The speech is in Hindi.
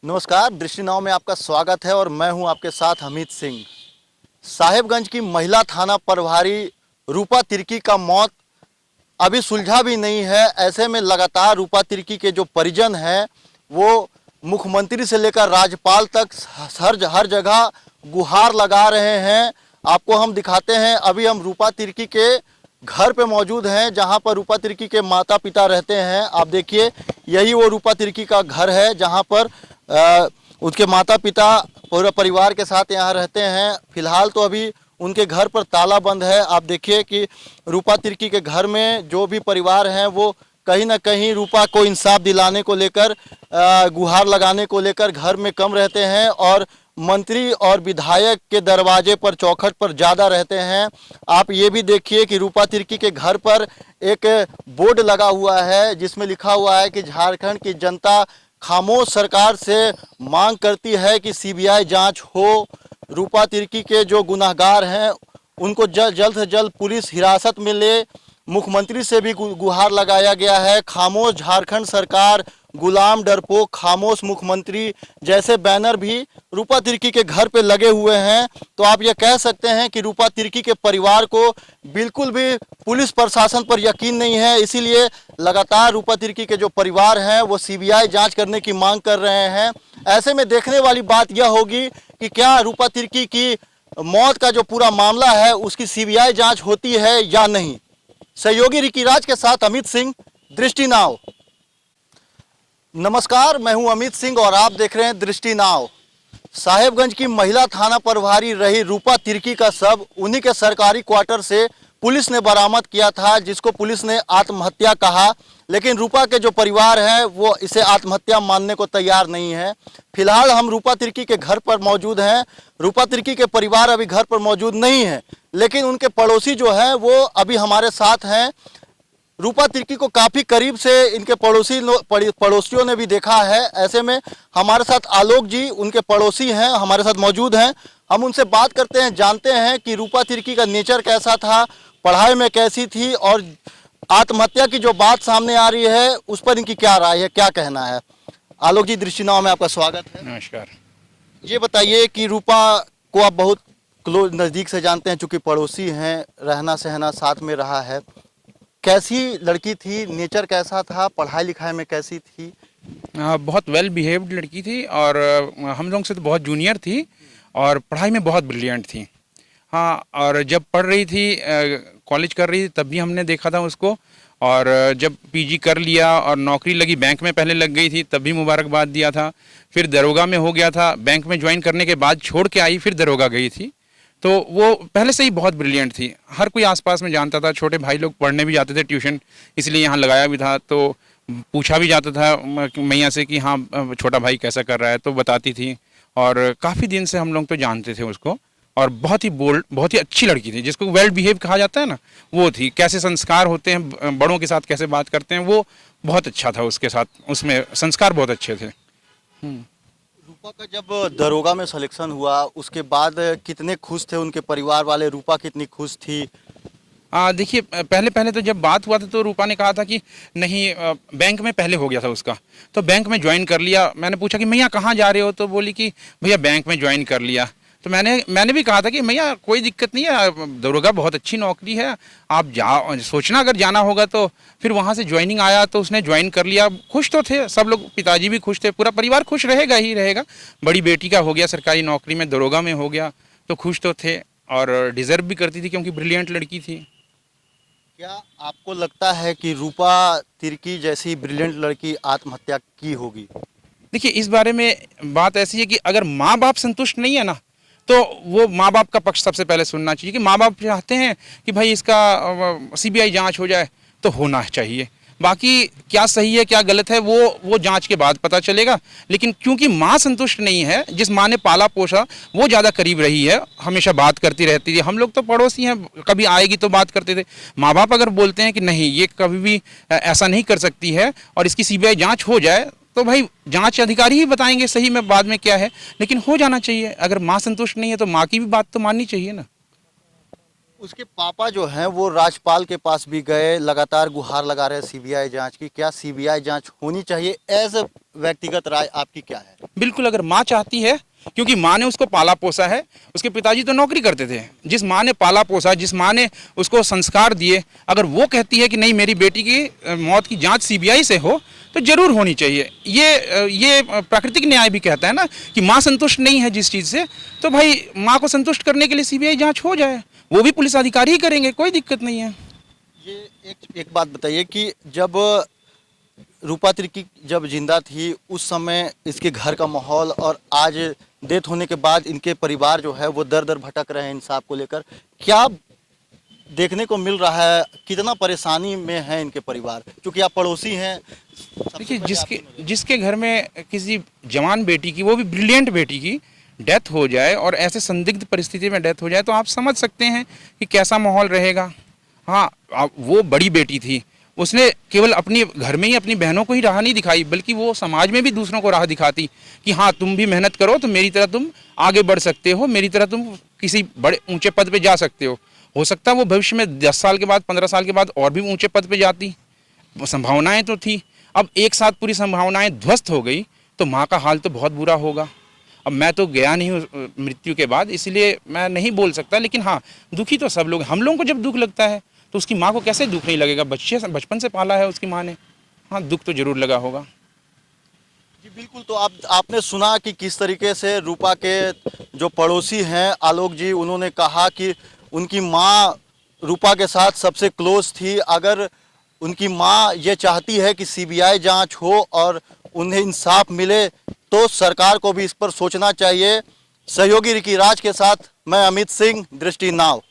नमस्कार, दृष्टि नाव में आपका स्वागत है और मैं हूं आपके साथ अमित सिंह। साहेबगंज की महिला थाना प्रभारी रूपा तिर्की का मौत अभी सुलझा भी नहीं है। ऐसे में लगातार रूपा तिर्की के जो परिजन हैं वो मुख्यमंत्री से लेकर राज्यपाल तक हर जगह गुहार लगा रहे हैं। आपको हम दिखाते हैं, अभी हम रूपा तिर्की के घर पे मौजूद हैं जहां पर रूपा तिर्की के माता पिता रहते हैं। आप देखिए, यही वो रूपा तिर्की का घर है जहां पर उसके माता पिता पूरे परिवार के साथ यहाँ रहते हैं। फिलहाल तो अभी उनके घर पर ताला बंद है। आप देखिए कि रूपा तिर्की के घर में जो भी परिवार हैं वो कहीं ना कहीं रूपा को इंसाफ दिलाने को लेकर, गुहार लगाने को लेकर घर में कम रहते हैं और मंत्री और विधायक के दरवाजे पर, चौखट पर ज़्यादा रहते हैं। आप ये भी देखिए कि रूपा तिर्की के घर पर एक बोर्ड लगा हुआ है जिसमें लिखा हुआ है कि झारखंड की जनता खामोश सरकार से मांग करती है कि सीबीआई जांच हो। रूपा तिर्की के जो गुनाहगार हैं उनको जल्द से जल्द पुलिस हिरासत में ले। मुख्यमंत्री से भी गुहार लगाया गया है, खामोश झारखंड सरकार, गुलाम डरपोक, खामोश मुख्यमंत्री जैसे बैनर भी रूपा तिर्की के घर पे लगे हुए हैं। तो आप ये कह सकते हैं कि रूपा तिर्की के परिवार को बिल्कुल भी पुलिस प्रशासन पर यकीन नहीं है। इसीलिए लगातार रूपा तिर्की के जो परिवार हैं वो सीबीआई जांच करने की मांग कर रहे हैं। ऐसे में देखने वाली बात यह होगी कि क्या रूपा तिर्की की मौत का जो पूरा मामला है उसकी सीबीआई जांच होती है या नहीं। सहयोगी रिकी राज के साथ अमित सिंह, दृष्टि नाव। नमस्कार, मैं हूं अमित सिंह और आप देख रहे हैं दृष्टि नाव। साहेबगंज की महिला थाना प्रभारी रही रूपा तिर्की का शव उन्हीं के सरकारी क्वार्टर से पुलिस ने बरामद किया था, जिसको पुलिस ने आत्महत्या कहा। लेकिन रूपा के जो परिवार है वो इसे आत्महत्या मानने को तैयार नहीं है। फिलहाल हम रूपा तिर्की के घर पर मौजूद हैं। रूपा तिर्की के परिवार अभी घर पर मौजूद नहीं है, लेकिन उनके पड़ोसी जो हैं वो अभी हमारे साथ हैं। रूपा तिर्की को काफ़ी करीब से इनके पड़ोसियों ने भी देखा है। ऐसे में हमारे साथ आलोक जी, उनके पड़ोसी हैं, हमारे साथ मौजूद हैं। हम उनसे बात करते हैं, जानते हैं कि रूपा तिर्की का नेचर कैसा था, पढ़ाई में कैसी थी और आत्महत्या की जो बात सामने आ रही है उस पर इनकी क्या राय है, क्या कहना है। आलोक जी, दृष्टि नाव में आपका स्वागत है। नमस्कार। ये बताइए कि रूपा को आप बहुत क्लोज, नज़दीक से जानते हैं, चूँकि पड़ोसी हैं, रहना सहना साथ में रहा है। कैसी लड़की थी, नेचर कैसा था, पढ़ाई लिखाई में कैसी थी? बहुत वेल बिहेव्ड लड़की थी और हम लोग से तो बहुत जूनियर थी और पढ़ाई में बहुत ब्रिलियंट थी। हाँ, और जब पढ़ रही थी, कॉलेज कर रही थी, तब भी हमने देखा था उसको। और जब पीजी कर लिया और नौकरी लगी, बैंक में पहले लग गई थी, तब भी मुबारकबाद दिया था। फिर दरोगा में हो गया था, बैंक में ज्वाइन करने के बाद छोड़ के आई, फिर दरोगा गई थी। तो वो पहले से ही बहुत ब्रिलियंट थी, हर कोई आसपास में जानता था। छोटे भाई लोग पढ़ने भी जाते थे ट्यूशन, इसलिए यहाँ लगाया भी था। तो पूछा भी जाता था मैया से कि हाँ छोटा भाई कैसा कर रहा है, तो बताती थी। और काफ़ी दिन से हम लोग तो जानते थे उसको। और बहुत ही बोल्ड, बहुत ही अच्छी लड़की थी, जिसको वेल बिहेव कहा जाता है ना, वो थी। कैसे संस्कार होते हैं, बड़ों के साथ कैसे बात करते हैं, वो बहुत अच्छा था उसके साथ। उसमें संस्कार बहुत अच्छे थे। रूपा का जब दरोगा में सिलेक्शन हुआ उसके बाद कितने खुश थे उनके परिवार वाले, रूपा कितनी खुश थी? देखिए, पहले पहले तो जब बात हुआ था तो रूपा ने कहा था कि नहीं, बैंक में पहले हो गया था उसका, तो बैंक में ज्वाइन कर लिया। मैंने पूछा कि भैया कहाँ जा रहे हो, तो बोली कि भैया बैंक में ज्वाइन कर लिया। तो मैंने भी कहा था कि भैया कोई दिक्कत नहीं है, दरोगा बहुत अच्छी नौकरी है, आप जा सोचना अगर जाना होगा तो। फिर वहाँ से ज्वाइनिंग आया तो उसने ज्वाइन कर लिया। खुश तो थे सब लोग, पिताजी भी खुश थे, पूरा परिवार खुश रहेगा ही रहेगा। बड़ी बेटी का हो गया सरकारी नौकरी में, दरोगा में हो गया, तो खुश तो थे और डिज़र्व भी करती थी क्योंकि ब्रिलियंट लड़की थी। क्या आपको लगता है कि रूपा तिर्की जैसी ब्रिलियंट लड़की आत्महत्या की होगी? देखिए, इस बारे में बात ऐसी है कि अगर माँ बाप संतुष्ट नहीं है ना, तो वो माँ बाप का पक्ष सबसे पहले सुनना चाहिए कि माँ बाप चाहते हैं कि भाई इसका सीबीआई जांच हो जाए, तो होना चाहिए। बाकी क्या सही है क्या गलत है वो जांच के बाद पता चलेगा। लेकिन क्योंकि माँ संतुष्ट नहीं है, जिस माँ ने पाला पोसा वो ज़्यादा करीब रही है, हमेशा बात करती रहती थी। हम लोग तो पड़ोसी हैं, कभी आएगी तो बात करते थे। माँ बाप अगर बोलते हैं कि नहीं ये कभी भी ऐसा नहीं कर सकती है और इसकी सीबीआई जांच हो जाए, तो भाई जांच अधिकारी ही बताएंगे सही में बाद में क्या है, लेकिन हो जाना चाहिए। अगर माँ संतुष्ट नहीं है तो माँ की भी बात तो माननी चाहिए ना। उसके पापा जो हैं वो राज्यपाल के पास भी गए, लगातार गुहार लगा रहे हैं सीबीआई जांच की। क्या सीबीआई जांच होनी चाहिए? एज व्यक्तिगत राय आपकी क्या है? बिल्कुल, अगर माँ चाहती है, क्योंकि माँ ने उसको पाला पोसा है। उसके पिताजी तो नौकरी करते थे। जिस माँ ने पाला पोसा, जिस माँ ने उसको संस्कार दिए, अगर वो कहती है कि नहीं मेरी बेटी की मौत की जांच सीबीआई से हो, तो जरूर होनी चाहिए। ये प्राकृतिक न्याय भी कहता है ना कि माँ संतुष्ट नहीं है जिस चीज़ से, तो भाई माँ को संतुष्ट करने के लिए सीबीआई जांच हो जाए। वो भी पुलिस अधिकारी ही करेंगे, कोई दिक्कत नहीं है। ये एक बात बताइए कि जब रूपा तिर्की जब जिंदा थी उस समय इसके घर का माहौल और आज डेथ होने के बाद इनके परिवार जो है वो दर दर भटक रहे हैं इंसाफ को लेकर, क्या देखने को मिल रहा है? कितना परेशानी में है इनके परिवार? क्योंकि आप पड़ोसी हैं। देखिए, जिसके घर में किसी जवान बेटी की, वो भी ब्रिलियंट बेटी की डेथ हो जाए और ऐसे संदिग्ध परिस्थिति में डेथ हो जाए, तो आप समझ सकते हैं कि कैसा माहौल रहेगा। हाँ, वो बड़ी बेटी थी, उसने केवल अपनी घर में ही अपनी बहनों को ही राह नहीं दिखाई, बल्कि वो समाज में भी दूसरों को राह दिखाती कि हाँ तुम भी मेहनत करो तो मेरी तरह तुम आगे बढ़ सकते हो, मेरी तरह तुम किसी बड़े ऊंचे पद पे जा सकते हो सकता है वो भविष्य में 10 साल के बाद, 15 साल के बाद और भी ऊंचे पद पे जाती, संभावनाएं तो थी। अब एक साथ पूरी संभावनाएं ध्वस्त हो गई तो माँ का हाल तो बहुत बुरा होगा। अब मैं तो गया नहीं हूँ मृत्यु के बाद, इसलिए मैं नहीं बोल सकता, लेकिन हाँ दुखी तो सब लोग। हम लोगों को जब दुख लगता है तो उसकी माँ को कैसे दुख नहीं लगेगा? बचपन से पाला है उसकी माँ ने, हाँ दुख तो जरूर लगा होगा। जी बिल्कुल। तो आपने सुना कि किस तरीके से रूपा के जो पड़ोसी हैं आलोक जी, उन्होंने कहा कि उनकी माँ रूपा के साथ सबसे क्लोज थी। अगर उनकी माँ ये चाहती है कि सीबीआई जांच हो और उन्हें इंसाफ मिले तो सरकार को भी इस पर सोचना चाहिए। सहयोगी रिकी राज के साथ मैं अमित सिंह, दृष्टि नाव।